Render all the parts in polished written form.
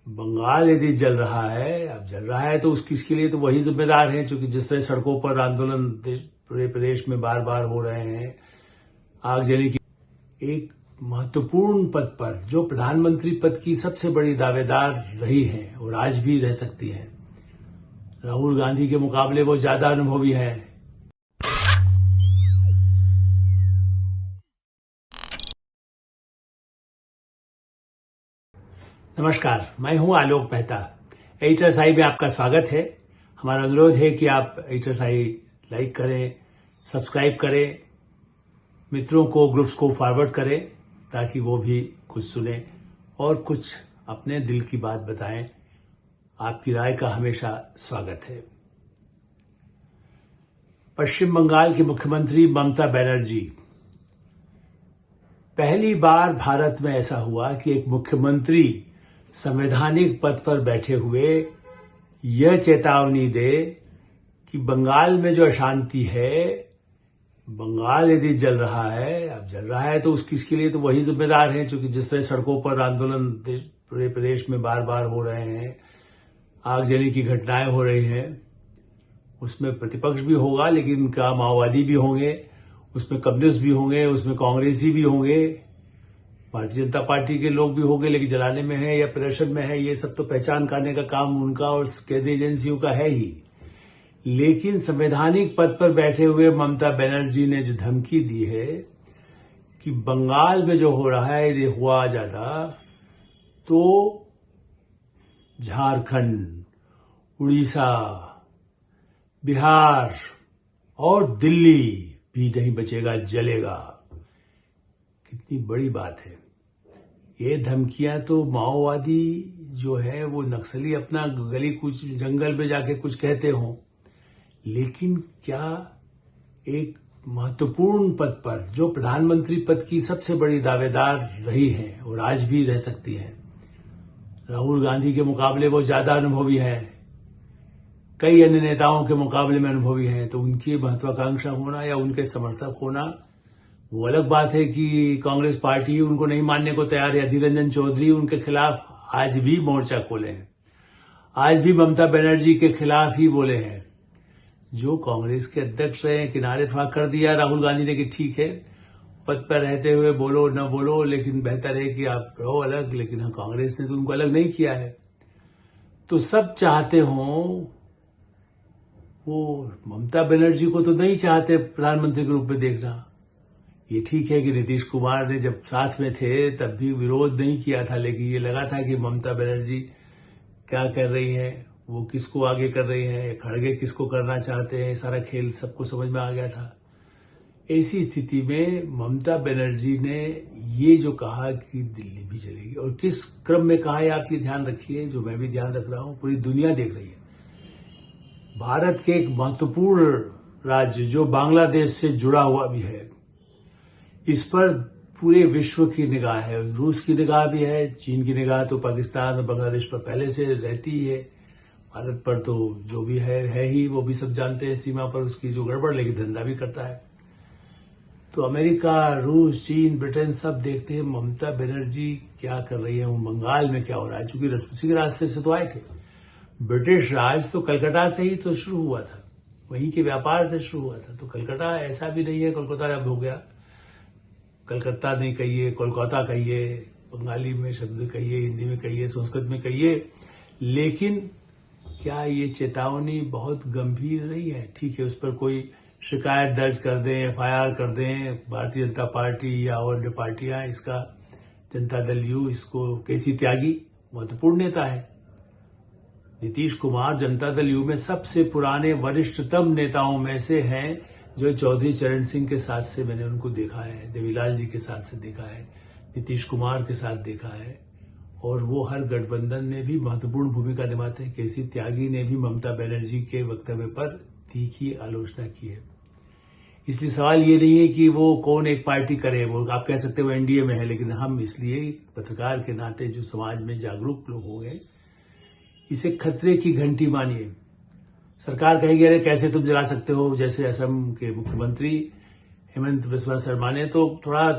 बंगाल यदि जल रहा है, अब जल रहा है तो किसके लिए तो वही जिम्मेदार हैं, क्योंकि जिस तरह सड़कों पर आंदोलन पूरे प्रदेश में बार बार हो रहे हैं आगजनी की। एक महत्वपूर्ण पद पर जो प्रधानमंत्री पद की सबसे बड़ी दावेदार रही हैं और आज भी रह सकती हैं, राहुल गांधी के मुकाबले वो ज्यादा अनुभवी हैं। नमस्कार, मैं हूं आलोक मेहता। HSI में आपका स्वागत है। हमारा अनुरोध है कि आप HSI लाइक करें, सब्सक्राइब करें, मित्रों को, ग्रुप्स को फॉरवर्ड करें ताकि वो भी कुछ सुने और कुछ अपने दिल की बात बताएं। आपकी राय का हमेशा स्वागत है। पश्चिम बंगाल की मुख्यमंत्री ममता बनर्जी, पहली बार भारत में ऐसा हुआ कि एक मुख्यमंत्री संवैधानिक पद पर बैठे हुए यह चेतावनी दे कि बंगाल में जो अशांति है, बंगाल यदि जल रहा है, अब जल रहा है तो किसके लिए तो वही जिम्मेदार हैं, क्योंकि जिस तरह सड़कों पर आंदोलन पूरे प्रदेश में बार बार हो रहे हैं, आगजनी की घटनाएं हो रही हैं, उसमें प्रतिपक्ष भी होगा, लेकिन क्या माओवादी भी होंगे, उसमें कम्युनिस्ट भी होंगे, उसमें कांग्रेसी भी होंगे, भारतीय जनता पार्टी के लोग भी होंगे, लेकिन जलाने में है या प्रदर्शन में है, ये सब तो पहचान करने का काम उनका और केंद्रीय एजेंसियों का है ही। लेकिन संवैधानिक पद पर बैठे हुए ममता बनर्जी ने जो धमकी दी है कि बंगाल में जो हो रहा है यदि हुआ ज्यादा तो झारखंड, उड़ीसा, बिहार और दिल्ली भी नहीं बचेगा, जलेगा। कितनी बड़ी बात है। ये धमकियां तो माओवादी जो है वो नक्सली अपना गली कुछ जंगल में जाके कुछ कहते हों, लेकिन क्या एक महत्वपूर्ण पद पर जो प्रधानमंत्री पद की सबसे बड़ी दावेदार रही हैं और आज भी रह सकती हैं, राहुल गांधी के मुकाबले वो ज्यादा अनुभवी हैं, कई अन्य नेताओं के मुकाबले में अनुभवी हैं, तो उनकी महत्वाकांक्षा होना या उनके समर्थक होना वो अलग बात है कि कांग्रेस पार्टी उनको नहीं मानने को तैयार है। अधीर रंजन चौधरी उनके खिलाफ आज भी मोर्चा खोले हैं, आज भी ममता बनर्जी के खिलाफ ही बोले हैं। जो कांग्रेस के अध्यक्ष रहे, किनारे थोड़ा कर दिया राहुल गांधी ने कि ठीक है, पद पर रहते हुए बोलो न बोलो, लेकिन बेहतर है कि आप रहो अलग, लेकिन हाँ, कांग्रेस ने तो उनको अलग नहीं किया है। तो सब चाहते हों, वो ममता बनर्जी को तो नहीं चाहते प्रधानमंत्री के रूप में देखना। ये ठीक है कि नीतीश कुमार ने जब साथ में थे तब भी विरोध नहीं किया था, लेकिन ये लगा था कि ममता बनर्जी क्या कर रही है, वो किसको आगे कर रही है, खड़गे किसको करना चाहते हैं, सारा खेल सबको समझ में आ गया था। ऐसी स्थिति में ममता बनर्जी ने ये जो कहा कि दिल्ली भी चलेगी, और किस क्रम में कहा है आप ये ध्यान रखिए, जो मैं भी ध्यान रख रहा हूं, पूरी दुनिया देख रही है। भारत के एक महत्वपूर्ण राज्य जो बांग्लादेश से जुड़ा हुआ भी है, इस पर पूरे विश्व की निगाह है, रूस की निगाह भी है, चीन की निगाह तो पाकिस्तान और बांग्लादेश पर पहले से रहती ही है, भारत पर तो जो भी है ही, वो भी सब जानते हैं सीमा पर उसकी जो गड़बड़, लेकिन धंधा भी करता है। तो अमेरिका, रूस, चीन, ब्रिटेन सब देखते हैं ममता बनर्जी क्या कर रही है, वो बंगाल में क्या हो रहा है, चूंकि उसी के रास्ते से तो आए थे। ब्रिटिश राज तो कलकत्ता से ही तो शुरू हुआ था, वहीं के व्यापार से शुरू हुआ था। तो कलकत्ता ऐसा भी नहीं है कोलकाता अब हो गया, कलकत्ता नहीं कहिए, कोलकाता कहिए, बंगाली में शब्द कहिए, हिंदी में कहिए, संस्कृत में कहिए, लेकिन क्या ये चेतावनी बहुत गंभीर नहीं है? ठीक है, उस पर कोई शिकायत दर्ज कर दें, FIR कर दें, भारतीय जनता पार्टी या और अन्य पार्टियां, इसका जनता दल यू, इसको केसी त्यागी महत्वपूर्ण नेता है। नीतीश कुमार जनता दल यू में सबसे पुराने वरिष्ठतम नेताओं में से हैं, जो चौधरी चरण सिंह के साथ से मैंने उनको देखा है, देवीलाल जी के साथ से देखा है, नीतीश कुमार के साथ देखा है, और वो हर गठबंधन में भी महत्वपूर्ण भूमिका निभाते हैं। केसी त्यागी ने भी ममता बनर्जी के वक्तव्य पर तीखी आलोचना की है। इसलिए सवाल ये नहीं है कि वो कौन एक पार्टी करे, वो आप कह सकते हो NDA में है, लेकिन हम इसलिए पत्रकार के नाते जो समाज में जागरूक लोग हो गए, इसे खतरे की घंटी मानिए। सरकार कहेगी अरे कैसे तुम जला सकते हो, जैसे असम के मुख्यमंत्री हेमंत बिस्वा शर्मा ने तो थोड़ा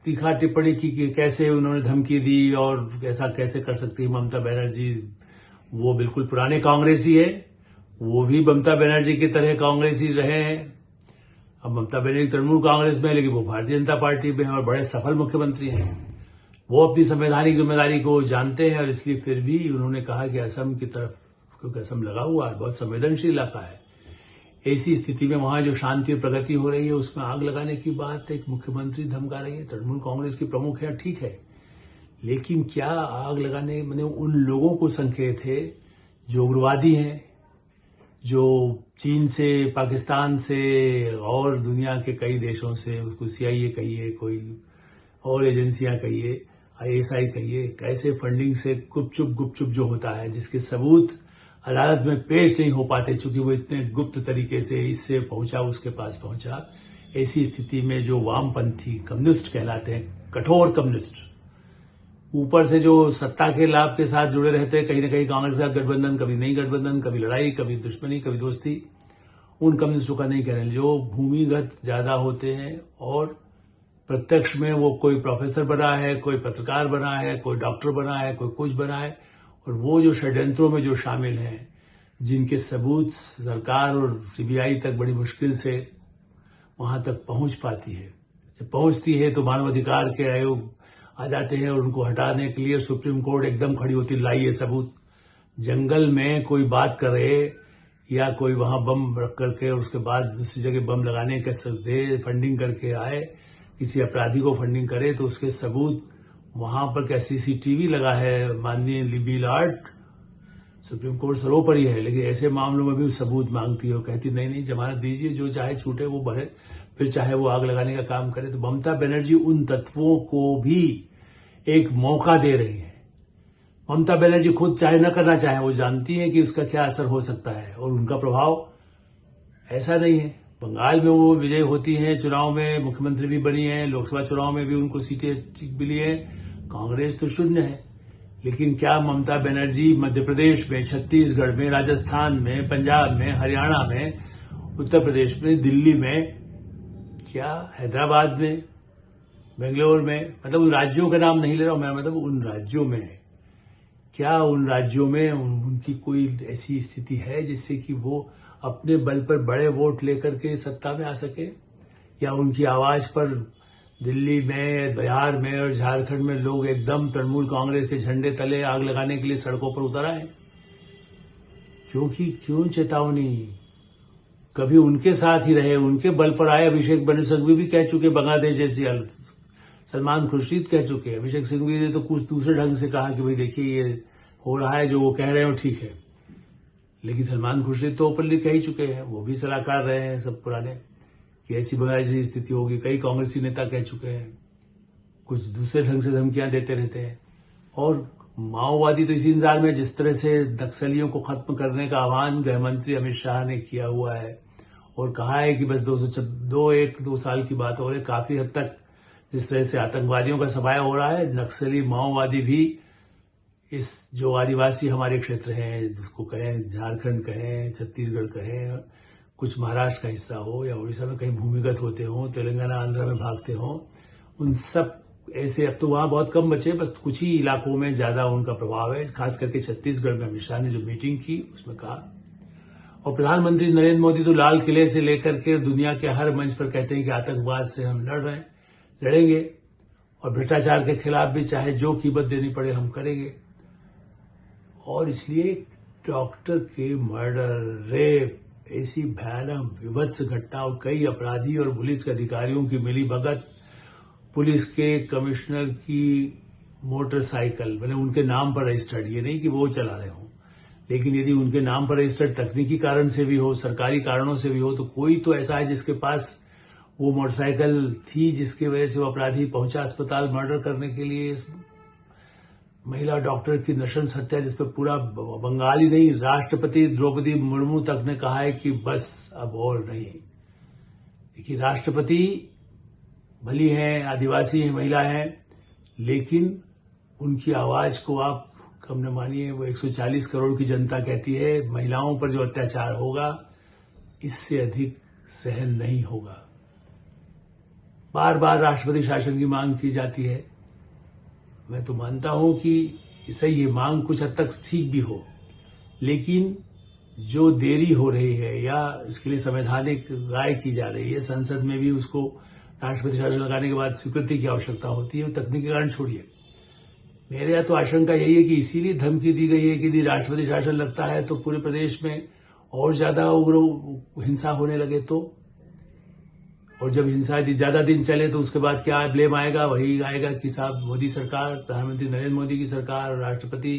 तीखा टिप्पणी की कि कैसे उन्होंने धमकी दी और ऐसा कैसे कर सकती है ममता बनर्जी। वो बिल्कुल पुराने कांग्रेसी है, वो भी ममता बनर्जी की तरह कांग्रेसी रहे हैं। अब ममता बनर्जी तृणमूल कांग्रेस में है, लेकिन वो भारतीय जनता पार्टी में है और बड़े सफल मुख्यमंत्री हैं। वो अपनी संवैधानिक जिम्मेदारी को जानते हैं और इसलिए फिर भी उन्होंने कहा कि असम की तरफ, क्योंकि असम लगा हुआ है, बहुत संवेदनशील इलाका है, ऐसी स्थिति में वहां जो शांति और प्रगति हो रही है उसमें आग लगाने की बात एक मुख्यमंत्री धमका रही है। तृणमूल कांग्रेस की प्रमुख है, ठीक है, लेकिन क्या आग लगाने मैंने उन लोगों को संकेत है जो उग्रवादी हैं, जो चीन से, पाकिस्तान से और दुनिया के कई देशों से, उसको CIA कहिए, कोई और एजेंसियां कहिए, ISI कहिए, कैसे फंडिंग से गुपचुप जो होता है, जिसके सबूत अदालत में पेश नहीं हो पाते चूंकि वो इतने गुप्त तरीके से इससे पहुंचा उसके पास पहुंचा। ऐसी स्थिति में जो वामपंथी कम्युनिस्ट कहलाते हैं, कठोर कम्युनिस्ट, ऊपर से जो सत्ता के लाभ के साथ जुड़े रहते हैं, कहीं ना कहीं कांग्रेस के साथ गठबंधन, कभी नहीं गठबंधन, कभी लड़ाई, कभी दुश्मनी, कभी दोस्ती, उन कम्युनिस्टों का नहीं कह रहे। जो भूमिगत ज्यादा होते हैं और प्रत्यक्ष में वो कोई प्रोफेसर बना है, कोई पत्रकार बना है, कोई डॉक्टर बना है, कोई कुछ बना है, और वो जो षड्यंत्रों में जो शामिल हैं, जिनके सबूत सरकार और CBI तक बड़ी मुश्किल से वहां तक पहुंच पाती है। जब पहुंचती है तो मानवाधिकार के आयोग आ जाते हैं और उनको हटाने के लिए सुप्रीम कोर्ट एकदम खड़ी होती, लाइए सबूत। जंगल में कोई बात करे या कोई वहां बम रख करके और उसके बाद दूसरी जगह बम लगाने के फंडिंग करके आए, किसी अपराधी को फंडिंग करे, तो उसके सबूत वहां पर क्या CCTV लगा है, माननीय लिबी लाट, सुप्रीम कोर्ट सर्वोपरि है, लेकिन ऐसे मामलों में भी सबूत मांगती है और कहती नहीं जमानत दीजिए, जो चाहे छूटे वो भरे, फिर चाहे वो आग लगाने का काम करे। तो ममता बनर्जी उन तत्वों को भी एक मौका दे रही है। ममता बनर्जी खुद चाहे न करना चाहे, वो जानती है कि उसका क्या असर हो सकता है और उनका प्रभाव ऐसा नहीं है। बंगाल में वो विजय होती हैं, चुनाव में मुख्यमंत्री भी बनी है, लोकसभा चुनाव में भी उनको सीटें मिली है, कांग्रेस तो शून्य है। लेकिन क्या ममता बनर्जी मध्य प्रदेश में, छत्तीसगढ़ में, राजस्थान में, पंजाब में, हरियाणा में, उत्तर प्रदेश में, दिल्ली में, क्या हैदराबाद में, बेंगलोर में, मतलब उन राज्यों का नाम नहीं ले रहा हूं मैं, मतलब उन राज्यों में, क्या उन राज्यों में उनकी कोई ऐसी स्थिति है जिससे कि वो अपने बल पर बड़े वोट लेकर के सत्ता में आ सके? या उनकी आवाज पर दिल्ली में, बिहार में और झारखंड में लोग एकदम तृणमूल कांग्रेस के झंडे तले आग लगाने के लिए सड़कों पर उतर आए? क्यों चेतावनी? कभी उनके साथ ही रहे, उनके बल पर आए। अभिषेक बनु सिंघवी भी कह चुके बांग्लादेश जैसी हालत, सलमान खुर्शीद कह चुके। अभिषेक सिंघवी ने तो कुछ दूसरे ढंग से कहा कि भाई देखिए ये हो रहा है, जो वो कह रहे हो ठीक है, लेकिन सलमान खुर्शीद तो ओपनली कह ही चुके हैं, वो भी सलाहकार रहे हैं सब पुराने, कि ऐसी बांग्लादेश स्थिति होगी। कई कांग्रेसी नेता कह चुके हैं, कुछ दूसरे ढंग से धमकियां देते रहते हैं। और माओवादी तो इसी इंतजार में, जिस तरह से नक्सलियों को खत्म करने का आह्वान गृहमंत्री अमित शाह ने किया हुआ है और कहा है कि बस 2 साल की बात हो रही है, काफी हद तक जिस तरह से आतंकवादियों का सफाया हो रहा है, नक्सली माओवादी भी इस जो आदिवासी हमारे क्षेत्र हैं, जिसको कहें झारखंड कहें, छत्तीसगढ़ कहें, कुछ महाराष्ट्र का हिस्सा हो या उड़ीसा में कहीं भूमिगत होते हों, तेलंगाना आंध्र में भागते हों, उन सब ऐसे, अब तो वहां बहुत कम बचे, बस कुछ ही इलाकों में ज्यादा उनका प्रभाव है। खास करके छत्तीसगढ़ में अमित शाह ने जो मीटिंग की उसमें कहा। और प्रधानमंत्री नरेंद्र मोदी तो लाल किले से लेकर के दुनिया के हर मंच पर कहते हैं कि आतंकवाद से हम लड़ेंगे और भ्रष्टाचार के खिलाफ भी चाहे जो कीमत देनी पड़े हम करेंगे। और इसलिए डॉक्टर के मर्डर, रेप, ऐसी भयानक विभत्स घटना और कई अपराधी और पुलिस के अधिकारियों की मिलीभगत, पुलिस के कमिश्नर की मोटरसाइकिल मैंने उनके नाम पर रजिस्टर्ड, ये नहीं कि वो चला रहे हों, लेकिन यदि उनके नाम पर रजिस्टर्ड तकनीकी कारण से भी हो, सरकारी कारणों से भी हो, तो कोई तो ऐसा है जिसके पास वो मोटरसाइकिल थी जिसकी वजह से वो अपराधी पहुंचा अस्पताल मर्डर करने के लिए। महिला डॉक्टर की नृशंस हत्या, जिस पर पूरा बंगाल ही नहीं, राष्ट्रपति द्रौपदी मुर्मू तक ने कहा है कि बस अब और नहीं। देखिए, राष्ट्रपति भली हैं, आदिवासी हैं, महिला हैं, लेकिन उनकी आवाज को आप कम न मानिए। वो 140 करोड़ की जनता कहती है महिलाओं पर जो अत्याचार होगा इससे अधिक सहन नहीं होगा। बार बार राष्ट्रपति शासन की मांग की जाती है। मैं तो मानता हूं कि सही ये मांग कुछ हद तक ठीक भी हो, लेकिन जो देरी हो रही है या इसके लिए संवैधानिक राय की जा रही है, संसद में भी उसको राष्ट्रपति शासन लगाने के बाद स्वीकृति की आवश्यकता होती है, तकनीकी कारण छोड़िए। मेरे यहाँ तो आशंका यही है कि इसीलिए धमकी दी गई है कि यदि राष्ट्रपति शासन लगता है तो पूरे प्रदेश में और ज्यादा उग्र हिंसा होने लगे तो, और जब हिंसा यदि ज्यादा दिन चले तो उसके बाद क्या ब्लेम आएगा? वही आएगा कि साहब मोदी सरकार, प्रधानमंत्री नरेंद्र मोदी की सरकार और राष्ट्रपति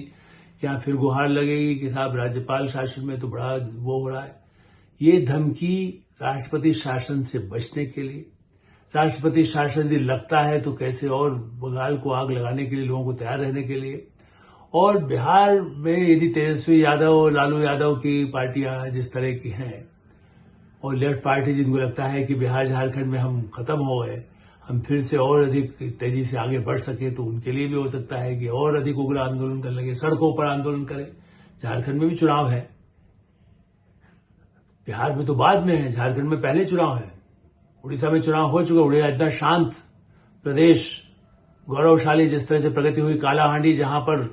क्या फिर गुहार लगेगी कि साहब राज्यपाल शासन में तो बड़ा वो हो रहा है। ये धमकी राष्ट्रपति शासन से बचने के लिए, राष्ट्रपति शासन यदि लगता है तो कैसे और बंगाल को आग लगाने के लिए लोगों को तैयार रहने के लिए, और बिहार में यदि तेजस्वी यादव और लालू यादव की पार्टियां जिस तरह की हैं और लेफ्ट पार्टी जिनको लगता है कि बिहार झारखंड में हम खत्म हो गए, हम फिर से और अधिक तेजी से आगे बढ़ सके, तो उनके लिए भी हो सकता है कि और अधिक उग्र आंदोलन करने लगे, सड़कों पर आंदोलन करें। झारखंड में भी चुनाव है, बिहार में तो बाद में है, झारखंड में पहले चुनाव है, उड़ीसा में चुनाव हो चुका। उड़ीसा इतना शांत प्रदेश, गौरवशाली, जिस तरह से प्रगति हुई कालाहांडी, जहां पर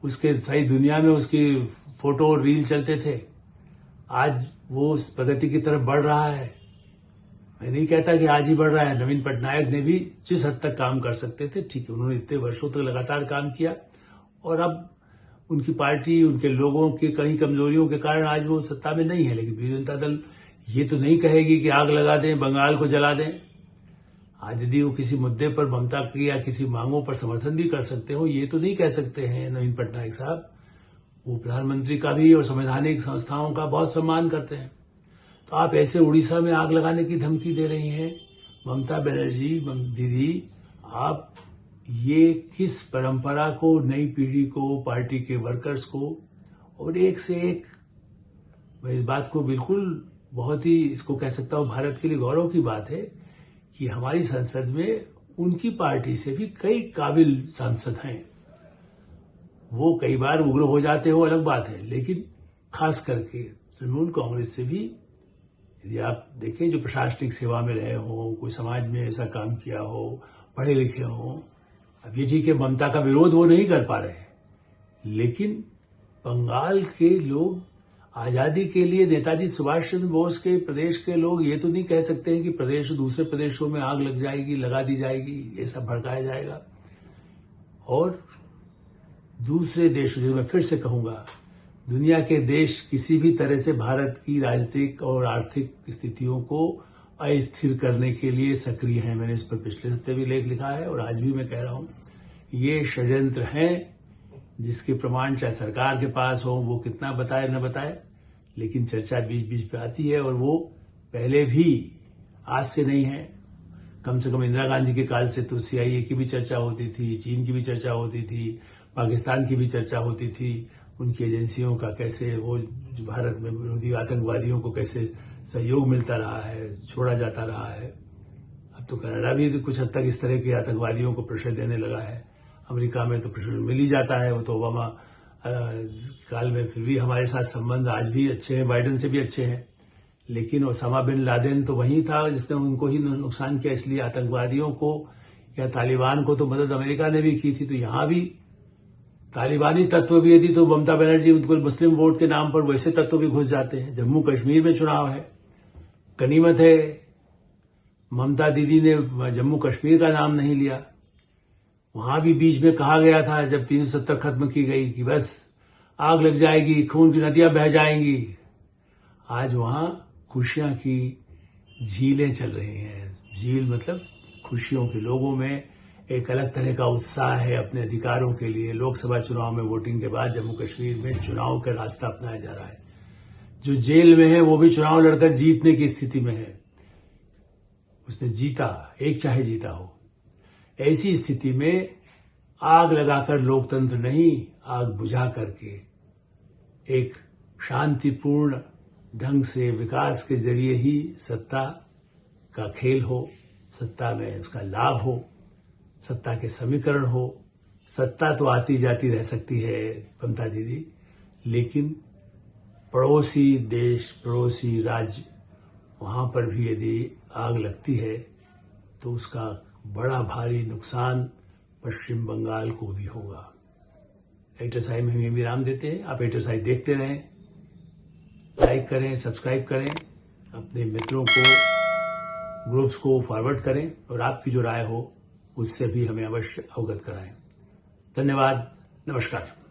उसके सही दुनिया में उसकी फोटो और रील चलते थे, आज वो उस प्रगति की तरफ बढ़ रहा है। मैं नहीं कहता कि आज ही बढ़ रहा है, नवीन पटनायक ने भी जिस हद तक काम कर सकते थे, ठीक है, उन्होंने इतने वर्षों तक लगातार काम किया, और अब उनकी पार्टी, उनके लोगों की कई कमजोरियों के कारण आज वो सत्ता में नहीं है। लेकिन भारतीय जनता दल ये तो नहीं कहेगी कि आग लगा दें, बंगाल को जला दें। आज यदि वो किसी मुद्दे पर ममता की या किसी मांगों पर समर्थन भी कर सकते हो, ये तो नहीं कह सकते हैं नवीन पटनायक साहब। वो प्रधानमंत्री का भी और संवैधानिक संस्थाओं का बहुत सम्मान करते हैं। तो आप ऐसे उड़ीसा में आग लगाने की धमकी दे रही हैं ममता बनर्जी दीदी, आप ये किस परंपरा को, नई पीढ़ी को, पार्टी के वर्कर्स को, और एक से एक, मैं इस बात को बिल्कुल बहुत ही इसको कह सकता हूं, भारत के लिए गौरव की बात है कि हमारी संसद में उनकी पार्टी से भी कई काबिल सांसद हैं। वो कई बार उग्र हो जाते हो, अलग बात है, लेकिन खास करके तृणमूल कांग्रेस से भी यदि आप देखें, जो प्रशासनिक सेवा में रहे हो, कोई समाज में ऐसा काम किया हो, पढ़े लिखे हो, अब ये ठीक है ममता का विरोध वो नहीं कर पा रहे हैं, लेकिन बंगाल के लोग, आजादी के लिए नेताजी सुभाष चंद्र बोस के प्रदेश के लोग ये तो नहीं कह सकते हैं कि प्रदेश दूसरे प्रदेशों में आग लग जाएगी, लगा दी जाएगी, ये सब भड़काया जाएगा। और दूसरे देशों, जो मैं फिर से कहूंगा, दुनिया के देश किसी भी तरह से भारत की राजनीतिक और आर्थिक स्थितियों को अस्थिर करने के लिए सक्रिय हैं। मैंने इस पर पिछले हफ्ते भी लेख लिखा है और आज भी मैं कह रहा हूं, ये षड्यंत्र हैं जिसके प्रमाण चाहे सरकार के पास हो, वो कितना बताए न बताए, लेकिन चर्चा बीच बीच पे आती है। और वो पहले भी, आज से नहीं है, कम से कम इंदिरा गांधी के काल से तो CIA की भी चर्चा होती थी, चीन की भी चर्चा होती थी, पाकिस्तान की भी चर्चा होती थी, उनकी एजेंसियों का कैसे वो भारत में विरोधी आतंकवादियों को कैसे सहयोग मिलता रहा है, छोड़ा जाता रहा है। अब तो कनाडा भी कुछ हद तक इस तरह के आतंकवादियों को प्रेशर देने लगा है। अमेरिका में तो प्रेशर मिल ही जाता है, वो तो ओबामा काल में, फिर भी हमारे साथ संबंध आज भी अच्छे हैं, बाइडेन से भी अच्छे हैं। लेकिन ओसामा बिन लादेन तो वही था जिसने उनको ही नुकसान किया, इसलिए आतंकवादियों को या तालिबान को तो मदद अमेरिका ने भी की थी। तो यहां भी तालिबानी तत्व भी यदि, तो ममता बनर्जी उनको मुस्लिम वोट के नाम पर वैसे तत्व भी घुस जाते हैं। जम्मू कश्मीर में चुनाव है, गनीमत है ममता दीदी ने जम्मू कश्मीर का नाम नहीं लिया। वहां भी बीच में कहा गया था जब 370 खत्म की गई कि बस आग लग जाएगी, खून की नदियां बह जाएंगी। आज वहां खुशियां की झीलें चल रही हैं। झील मतलब खुशियों के, लोगों में एक अलग तरह का उत्साह है अपने अधिकारों के लिए। लोकसभा चुनाव में वोटिंग के बाद जम्मू कश्मीर में चुनाव का रास्ता अपनाया जा रहा है। जो जेल में है वो भी चुनाव लड़कर जीतने की स्थिति में है, उसने जीता, एक चाहे जीता हो। ऐसी स्थिति में आग लगाकर लोकतंत्र नहीं, आग बुझा करके एक शांतिपूर्ण ढंग से विकास के जरिए ही सत्ता का खेल हो, सत्ता में उसका लाभ हो, सत्ता के समीकरण हो। सत्ता तो आती जाती रह सकती है ममता दीदी, लेकिन पड़ोसी देश, पड़ोसी राज्य, वहां पर भी यदि आग लगती है तो उसका बड़ा भारी नुकसान पश्चिम बंगाल को भी होगा। एडिटर साहब में हम ये विराम देते हैं। आप एडिटर साहब देखते रहें, लाइक करें, सब्सक्राइब करें, अपने मित्रों को, ग्रुप्स को फॉरवर्ड करें और आपकी जो राय हो उससे भी हमें अवश्य अवगत कराएं। धन्यवाद, नमस्कार।